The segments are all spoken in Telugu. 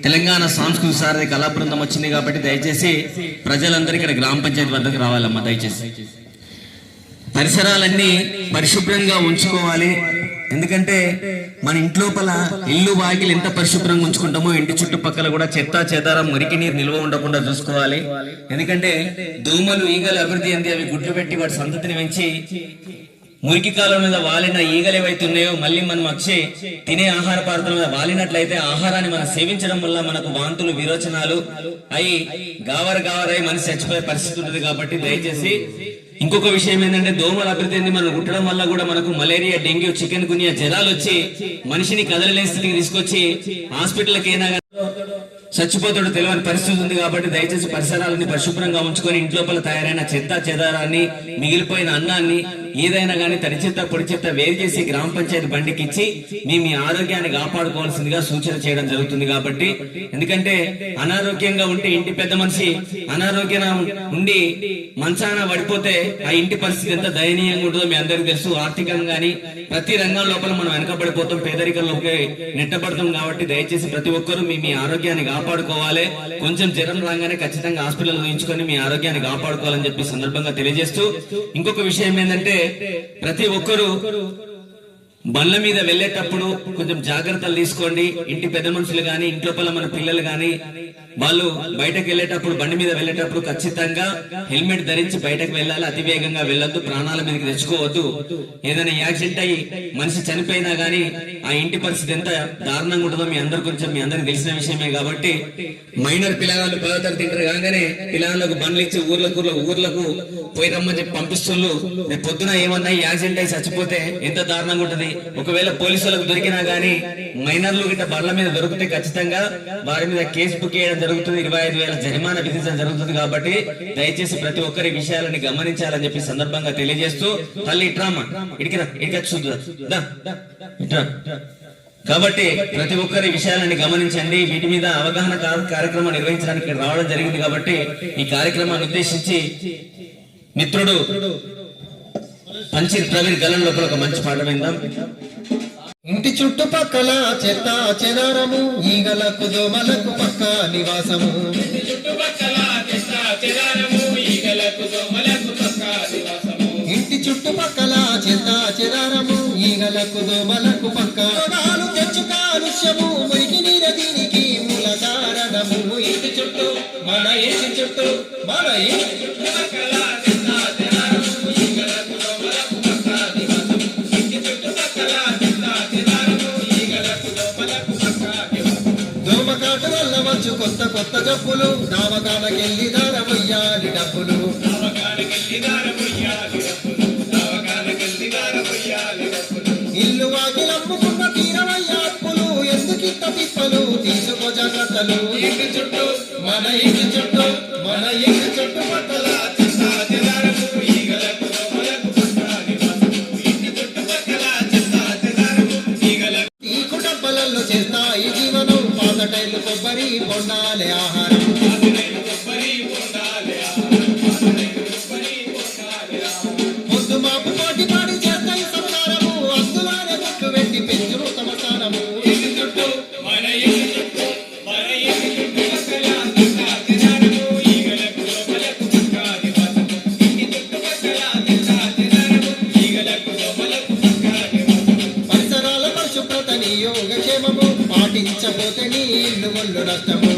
తెలంగాణ సాంస్కృతిక సారథి కళా బృందం వచ్చింది కాబట్టి దయచేసి ప్రజలందరూ ఇక్కడ గ్రామ పంచాయతీ వద్దకు రావాలమ్మా. దయచేసి పరిసరాలన్నీ పరిశుభ్రంగా ఉంచుకోవాలి. ఎందుకంటే మన ఇంట్లోపల ఇల్లు వాకిలు ఎంత పరిశుభ్రంగా ఉంచుకుంటామో ఇంటి చుట్టుపక్కల కూడా చెత్త చెదారం మురికి నీరు నిల్వ ఉండకుండా చూసుకోవాలి. ఎందుకంటే దోమలు ఈగలు అభివృద్ధి చెంది అవి గుడ్లు పెట్టి వాటి సంతతిని పెంచి మురికి కాలం మీద వాలిన ఈగలు ఏవైతే ఉన్నాయో మళ్ళీ మనం వచ్చి తినే ఆహార పదార్థాల మీద వాలినట్లయితే ఆహారాన్ని మనం సేవించడం వల్ల మనకు వాంతులు విరోచనాలు అయి గావరై మనిషి చచ్చిపోయే పరిస్థితి ఉంటుంది. కాబట్టి దయచేసి ఇంకొక విషయం ఏంటంటే దోమల అభివృద్ధి మనం కుట్టడం వల్ల కూడా మనకు మలేరియా, డెంగ్యూ, చికెన్ గున్యా జ్వరాలు వచ్చి మనిషిని కదలలేని స్థితికి తీసుకొచ్చి హాస్పిటల్కి అయినా చచ్చిపోతాడు తెలియని పరిస్థితి ఉంది. కాబట్టి దయచేసి పరిసరాలని పరిశుభ్రంగా ఉంచుకొని ఇంట్లోపల తయారైన చెత్త చెదారాన్ని మిగిలిపోయిన అన్నాన్ని ఏదైనా కానీ తడి చెత్త పొడి చెత్త వేరు చేసి గ్రామ పంచాయతీ బండికి ఇచ్చి మీ ఆరోగ్యాన్ని కాపాడుకోవాల్సిందిగా సూచన చేయడం జరుగుతుంది. కాబట్టి ఎందుకంటే అనారోగ్యంగా ఉంటే ఇంటి పెద్ద మనిషి అనారోగ్యంగా ఉండి మంచాన పడిపోతే ఆ ఇంటి పరిస్థితి ఎంత దయనీయంగా ఉంటుందో మీ అందరికీ తెలుసు. ఆర్థికంగా కానీ ప్రతి రంగం లోపల మనం వెనకబడిపోతాం, పేదరికంలోకి నెట్టబడతాం. కాబట్టి దయచేసి ప్రతి ఒక్కరూ మీ ఆరోగ్యాన్ని కాపాడుకోవాలి. కొంచెం జ్వరం రాగానే ఖచ్చితంగా హాస్పిటల్ చూయించుకొని మీ ఆరోగ్యాన్ని కాపాడుకోవాలని చెప్పి సందర్భంగా తెలియజేస్తూ ఇంకొక విషయం ఏంటంటే ప్రతి ఒక్కరూ బండ్ల మీద వెళ్ళేటప్పుడు కొంచెం జాగ్రత్తలు తీసుకోండి. ఇంటి పెద్ద మనుషులు గాని ఇంట్లో మన పిల్లలు గాని వాళ్ళు బయటకు వెళ్ళేటప్పుడు బండి మీద వెళ్ళేటప్పుడు ఖచ్చితంగా హెల్మెట్ ధరించి బయటకు వెళ్ళాలి. అతి వేగంగా వెళ్ళొద్దు, ప్రాణాల మీదకి తెచ్చుకోవద్దు. ఏదైనా యాక్సిడెంట్ అయ్యి మనిషి చనిపోయినా గానీ ఆ ఇంటి పరిస్థితి ఎంత దారుణంగా ఉంటుందో మీ అందరికి తెలిసిన విషయమే. కాబట్టి మైనర్ పిల్లగాళ్ళు పదార్థాలు తింటారు కాగానే పిల్లలకు బండ్లు ఇచ్చి ఊర్లకు పోయి రమ్మని చెప్పి పంపిస్తున్నారు. రేపు పొద్దున ఏమన్నా యాక్సిడెంట్ అయ్యి చచ్చిపోతే ఎంత దారుణంగా ఉంటది. ఒకవేళ పోలీసులకు దొరికినా గానీ మైనర్లు గిట్ట బండ్ల మీద దొరికితే ఖచ్చితంగా వారి మీద కేసు బుక్ చేయడం జరుగుతుంది. 25,000 జరిమానా విధించడం జరుగుతుంది. కాబట్టి దయచేసి ప్రతి ఒక్కరి విషయాలని గమనించాలని చెప్పి సందర్భంగా తెలియజేస్తూ తల్లి ఇట్రామా ఇడికి చూద్దా. కాబట్టి ప్రతి ఒక్కరి విషయాలని గమనించండి. వీటి మీద అవగాహన కార్యక్రమం నిర్వహించడానికి రావడం జరిగింది. కాబట్టి ఈ కార్యక్రమాన్ని ఉద్దేశించి మిత్రుడు పంచి ప్రవీణ్ గలం లోపల ఒక మంచి పాట విందాం. ఇంటి చుట్టుపక్కల చెత్త చెదారము ఈగలకు దోమలకు పక్క నివాసము. ఇంటి చుట్టుపక్కల చెత్త చెదారము ఈగలకు దోమలకు పక్క నివాసము. ఇంటి చుట్టుపక్కల చెత్త చెదారము ఈగలకు దోమలకు పక్క తెచ్చు కాలుష్యము మురికి నీరు దీనికి మూల కారణము. ఇంటి చుట్టూ మన ఇంటి చుట్టూ మన ఇంటి చుట్టుపక్కల కొత్త కొత్త జబ్బులు దావకాలకెళ్ళి దారవయ్యాలి డబ్బులు. ఇల్లు వాకిలమ్ముకున్న తీరవయ్య అప్పులు. ఎందుకింత తిప్పలు తీసుకో జాగ్రత్తలు. ఇంటి చుట్టూ మన ఇంటి చుట్టూ మన ఇంటి చుట్టూ పక్కల చేస్తాయి జీవనం. పాతటైలు కొబ్బరి పొందాలి ఆహారం. పొద్దు మాపు పోటీ పాడి చేస్తాయి సంసారము. అందులోనే గుట్లు పెట్టి పెంచును సంసారము. ఇంటి చుట్టూ మన ఇంటి చుట్టూ మన ఇంటి చుట్టూ పరిసరాల పరిశుభ్రత యోగక్షేమము. పాటించబోతే నీ ఇల్లు ఒళ్ళు నష్టము.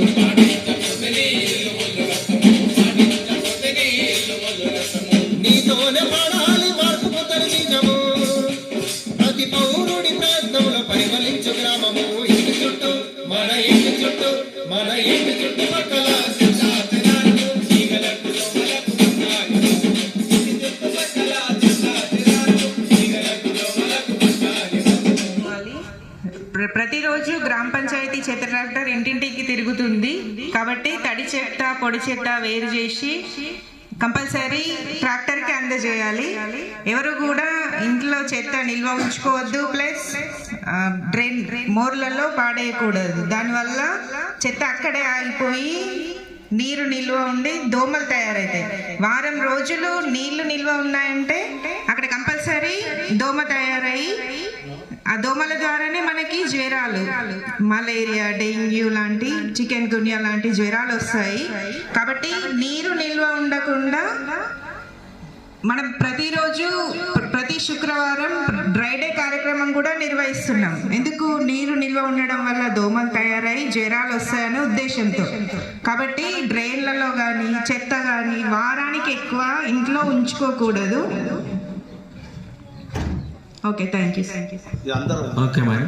నీతోనే పాడాలి మార్పు పొందని నిజము. ప్రతి పౌరుడి ప్రయత్నంలో పరిమళించు గ్రామము. ఇంటి చుట్టూ మన ఇంటి చుట్టూ మన ఇంటి చుట్టుపక్కల ప్రతిరోజు గ్రామ పంచాయతీ చెత్త ట్రాక్టర్ ఇంటింటికి తిరుగుతుంది. కాబట్టి తడి చెత్త పొడి చెత్త వేరు చేసి కంపల్సరీ ట్రాక్టర్కి అందజేయాలి. ఎవరు కూడా ఇంట్లో చెత్త నిల్వ ఉంచుకోవద్దు. Plus drain మోర్లలో పాడేయకూడదు. దానివల్ల చెత్త అక్కడే ఆగిపోయి నీరు నిల్వ ఉండి దోమలు తయారవుతాయి. వారం రోజులు నీళ్లు నిల్వ ఉన్నాయంటే అక్కడ కంపల్సరీ దోమ తయారై ఆ దోమల ద్వారానే మనకి జ్వరాలు, మలేరియా, డెంగ్యూ లాంటి, చికెన్ గున్యా లాంటి జ్వరాలు వస్తాయి. కాబట్టి నీరు నిల్వ ఉండకుండా మనం ప్రతిరోజు ప్రతి శుక్రవారం డ్రై డే కార్యక్రమం కూడా నిర్వహిస్తున్నాం. ఎందుకు? నీరు నిల్వ ఉండడం వల్ల దోమలు తయారై జ్వరాలు వస్తాయనే ఉద్దేశంతో. కాబట్టి డ్రైన్లలో కానీ చెత్త కానీ వారానికి ఎక్కువ ఇంట్లో ఉంచుకోకూడదు. Okay, thank you. ఓకే మరి